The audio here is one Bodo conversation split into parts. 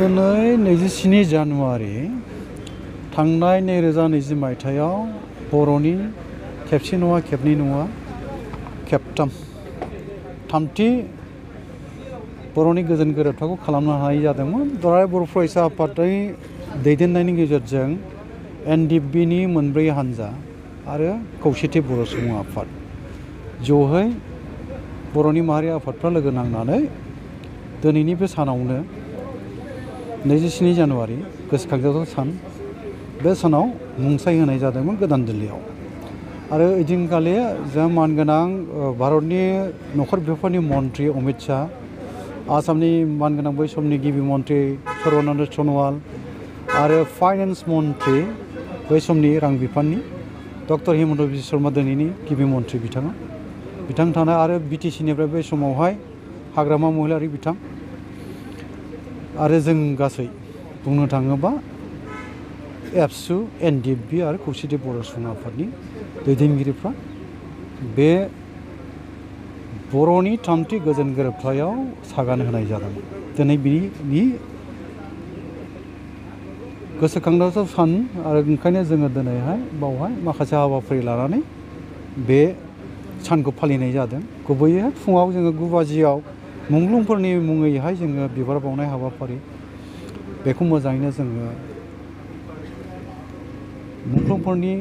दिनै 27 जानुवारि थांनाय 2020 मायथाइयाव बर'नि खेबसे नङा खेबनै नङा खेबथाम थामथि बर'नि गोजोन गोरोबथाखौ खालामनो हानाय जादोंमोन। दुलाराय बर' फरायसा आफादनि दैदेननायनि गेजेरजों NDBनि मोनब्रै हानजा आरो खौसेथि बर' सुबुं आफाद ज'है बर'नि माहारि आफादफ्रा लोगो नांनानै दिनैनि बे सानावनो 27 जानुवारि गोसोखांजाथाव सान बे सानाव मुंसाइ होनाय जादोंमोन गोदान दिल्लीयाव। आरो ओइदिनखालि जों मानगोनां भारतनि नखर बिफाननि मन्त्रि अमित शाह, आसामनि मानगोनां बै समनि गिबि मन्त्रि सर्बानन्द सन'वाल आरो फाइनेन्स मन्त्रि बै समनि रां बिफाननि डक्टर हिमन्त बिश्व शर्मा दिनैनि गिबि मन्त्रि बिथां थानाय आरो BTC-निफ्राय बै समावहाय हाग्रामा महिलारि बिथां आरो जों गासै बुंनो थाङोबा एबसु NDB आरो खौसेथि बर' सुबुं आफादनि दैदेनगिरिफ्रा बे बर'नि थामथि गोजोन गोरोबथायाव सागान होनाय जादोंमोन। दिनै बिनि गोसोखांथाव सान आरो ओंखायनो जोङो दिनैहाय बावहाय माखासे हाबाफारि लानानै बे सानखौ फालिनाय जादों। गुबैयै फुङाव जोङो 9 बाजियाव मुंख्लंफोरनि मुङैहाय जोङो बिबार बावनाय हाबाफारि बेखौ मोजाङैनो जोङो मुंख्लंफोरनि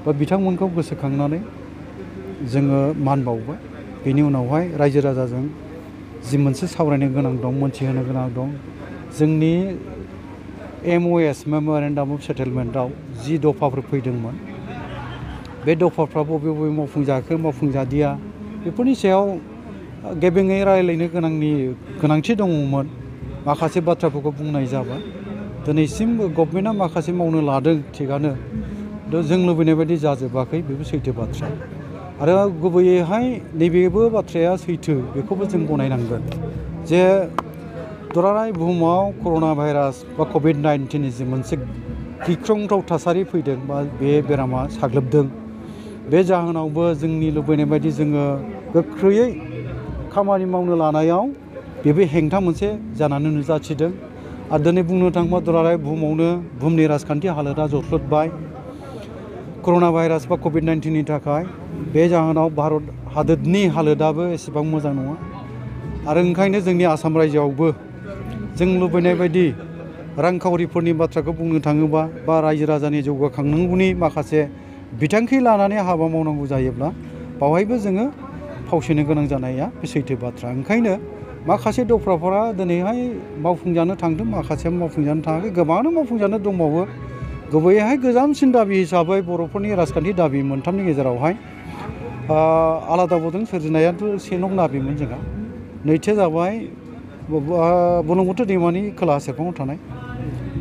बा बिथांमोनखौ गोसोखांनानै जोङो मान बावबाय। बेनि उनावहाय रायजो राजाजों जि मोनसे सावरायनो गोनां दं, मोनथिहोनो गोनां दं, जोंनि MOS मेम'रेन्डाम अफ सेटेलमेन्टआव जि दफाफोर फैदोंमोन बे दफाफ्रा बबे मावफुंजाखो मावफुंजादिया बेफोरनि सायाव गेबेङै रायलायनो गोनांथि दङमोन। माखासे बाथ्राफोरखौ बुंनाय जाबाय। दिनैसिम गभर्नमेन्टआ माखासे मावनो लादों थिगानो, जों लुबैनाय बायदि जाजोबाखै, बेबो सैथो बाथ्रा। आरो गुबैयैहाय नैबेबो बाथ्राया सैथो, बेखौबो जों गनायनांगोन जे दुलाराय बुहुमाव कर'ना भाइरास बा COVID-19 जि मोनसे गिख्रंथाव थासारि फैदों बा बे बेरामा साग्लोबदों, बे जाहोनावबो जोंनि लुबैनाय बायदि जोङो गोख्रैयै खामानि मावनो लानायाव बेबो हेंथा मोनसे जानानै नुजाथिदों। आरो दिनै बुंनो थाङोबा दुलाराय बुहुमनि राजखान्थि हालोदा जथ्रोदबाय कर'ना भाइरास बा COVID-19नि थाखाय। बे जाहोनाव भारत हादोरनि हालोदाबो एसेबां मोजां नङा। आरो ओंखायनो जोंनि आसाम रायजोआवबो जों लुबैनाय बायदि रांखावरिफोरनि बाथ्राखौ बुंनो थाङोबा बा रायजो राजानि जौगाखांनांगौनि माखासे बिथांखि लानानै हाबा मावनांगौ जायोब्ला बावहायबो जोङो फावसायनो गोनां जानाया बे सैथो बाथ्रा। ओंखायनो माखासे दफाफोरा दिनैहाय मावफुंजानो थांदों, माखासेया मावफुंजानो थाङाखै, गोबाङानो मावफुंजानो दंबावो। गुबैयैहाय गोजामसिन दाबि हिसाबै बर'फोरनि राजखान्थि दाबि मोनथामनि गेजेरावहाय आलादा बड'लेण्ड सोरजिनायाथ' 1 नं दाबिमोन जोंहा। नैथिया जाबाय बुरलुंबुथुर दैमानि खोलाहा सेरफाङाव थानाय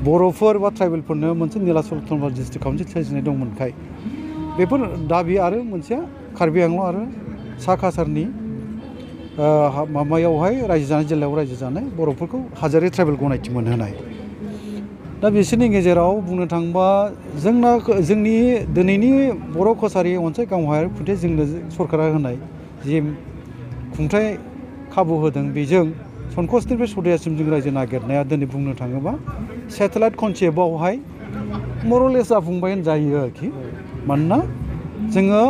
बर'फोर बा ट्राइबेलफोरनो मोनसे नीलाचल उत्तर डिस्ट्रिक्ट काउन्सिल सोरजिनाय दंमोनखाय बेफोर दाबि, आरो मोनसेया कार्बि आंलं आरो सा काछारनि माबायावहाय रायजो जानाय, जिल्लायाव रायजो जानाय बर'फोरखौ हाजोआरि ट्राइबेल गनायथि मोनहोनाय। दा बिसोरनि गेजेराव बुंनो थाङोबा जोंनि दिनैनि बर' कसारि अनसाइ गावहायारि खुंथाय जोंनो सरकारा होनाय जि खुंथाय खाबु होदों, बेजों संकसनिफ्राय सदियासिम जों रायजो नागिरनाया दिनै बुंनो थाङोबा सेटेलाइट कनसेप्टआवहाय मरलेस जाफुंबाय होनजायो आरोखि। मानोना जोङो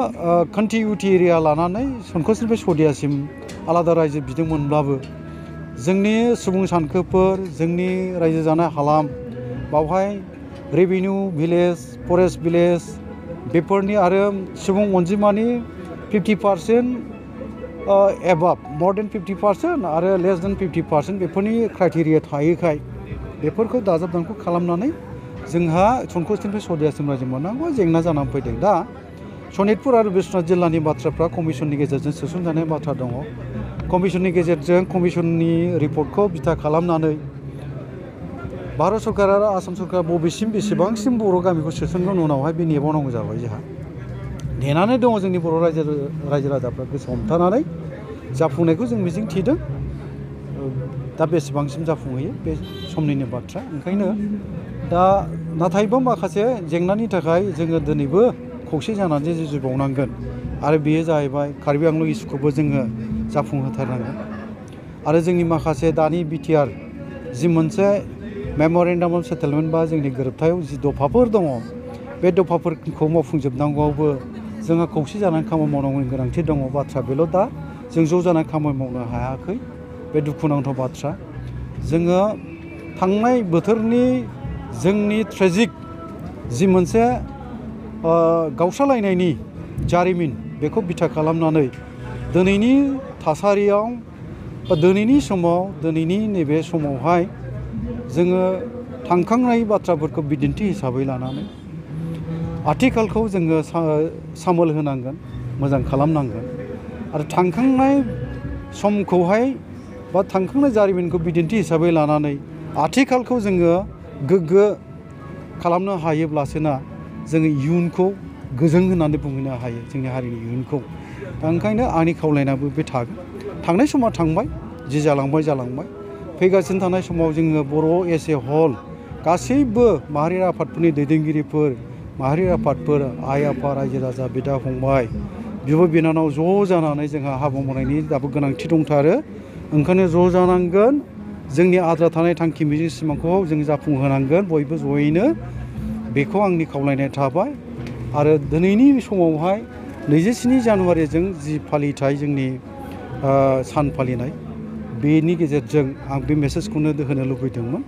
कन्टिनिउटि एरिया लानानै संकसनिफ्राय सदियासिम आलादा रायजो बिदोंमोनब्लाबो जोंनि सुबुं सानखोफोर, जोंनि रायजो जानाय हालाम, बावहाय रेभिनिउ भिलेज, फरेस्ट भिलेज बेफोरनि आरो सुबुं अनजिमानि 50% एबाभ, more than 50% आरो less than 50% बेफोरनि क्राइटेरिया थायोखाय बेफोरखौ दाजाब दानख' खालामनानै जोंहा संकसनिफ्राय सदियासिम रायजो मोननांगौ जेंना जानानै फैदों। दा सनितपुर आरो बिश्वनाथ जिल्लानि बाथ्राफ्रा कमिसननि गेजेरजों सोसनजानाय बाथ्रा दङ। कमिसननि गेजेरजों कमिसननि रिपर्टखौ बिथा खालामनानै भारत सरकार आरो आसाम सरकार बेसेबांसिम बर' गामिखौ सोसनगोन उनावहाय बे नेबावनांगौ जाबाय। जोंहा नेनानै दङ जोंनि बर' रायजो राजाफ्रा गोसो हमथानानै जाफुंनायखौ जों मिजिं थिदों। दा बेसेबांसिम जाफुंहैयो बे समनिनो बाथ्रा। ओंखायनो दा नाथायबा माखासे जेंनानि थाखाय जोङो दिनैबो खौसे जानानै जुजिबावनांगोन। आरो बेयो जाहैबाय कार्बि आंलं इस्युखौबो जोङो जाफुंहोथारनांगोन। आरो जोंनि माखासे दानि बिटिआर जि मोनसे मेम'रेन्डाम अफ सेटेलमेन्ट बा जोंनि गोरोबथायाव जि दफाफोर दङ बे दफाफोरखौ मावफुंजोबनांगौआवबो जोंहा खौसे जानानै खामानि मावनांगौनि गोनांथि दङ बाथ्रा बेल' दा जों ज' जानानै खामानि मावनो हायाखै बे दुखुनांथाव बाथ्रा जोङो थांनाय बोथोरनि जोंनि ट्रेजिक जि मोनसे गावस्रालायनायनि जारिमिन बेखौ बिथा खालामनानै दिनैनि थासारियाव बा दिनैनि समाव दिनैनि नैबे समावहाय जोङो थांखांनाय बाथ्राफोरखौ बिदिन्थि हिसाबै लानानै आथिखालखौ जोङो सामोल होनांगोन मोजां खालामनांगोन आरो थांखांनाय समखौहाय बा थांखांनाय जारिमिनखौ बिदिन्थि हिसाबै लानानै आथिखालखौ जोङो गोग्गो खालामनो हायोब्लासोना जोङो इयुनखौ गोजों होननानै बुंनो हायो जोंनि हारिनि इयुनखौ दा ओंखायनो आंनि खावलायनायाबो बे थागोन थांनाय समा थांबाय जि जालांबाय फैगासिनो थानाय समाव जोङो बर' एस ए हल गासैबो माहारि आफादफोरनि दैदेनगिरिफोर माहारि आफादफोर आइ आफा रायजो राजा बिदा फंबाय बिब' बिनानाव ज' जानानै जोंहा हाबा मावनायनि दाबो गोनांथि दंथारो ओंखायनो ज' जानांगोन जोंनि आद्रा थानाय थांखि मिजिं सिमांखौ जों जाफुंहोनांगोन बयबो जयैनो बेखौ आंनि खावलायनाय थाबाय आरो दिनैनि समावहाय 27 जानुवारिजों जि फालिथाय जोंनि सान फालिनाय बेनि गेजेरजों आं बे मेसेजखौनो होनो लुबैदोंमोन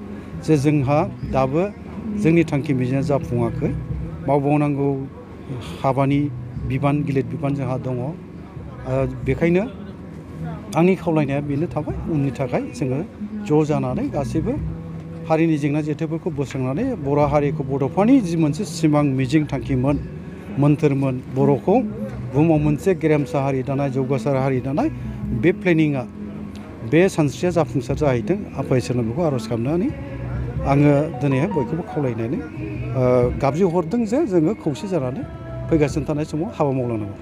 जे जोंहा दाबो जोंनि थांखि मिजिंआ जाफुङाखै मावबावनांगौ हाबानि बिबान गिलिर बिबान जोंहा दङ बेखायनो आंनि खावलायनाया बेनो थाबाय उननि थाखाय जोङो ज' जानानै गासैबो हारिनि जेंना जेथोफोरखौ बोस्रांनानै बर' हारिखौ बड'फानि जि मोनसे सिमां मिजिं थांखिमोन मोन्थोरमोन बर'खौ बुहुमाव मोनसे गेरेमसा हारि दानाय जौगासार हारि दानाय बे प्लेनिंआ बे सानस्रिया जाफुंसार जाहैथों आफा इसोरनाव बेखौ आर'ज खालामनानै आङो दिनैहाय बयखौबो खावलायनानै गाबज्रि हरदों जे जोङो खौसे जानानै फैगासिनो थानाय समाव हाबा मावलांनांगौ।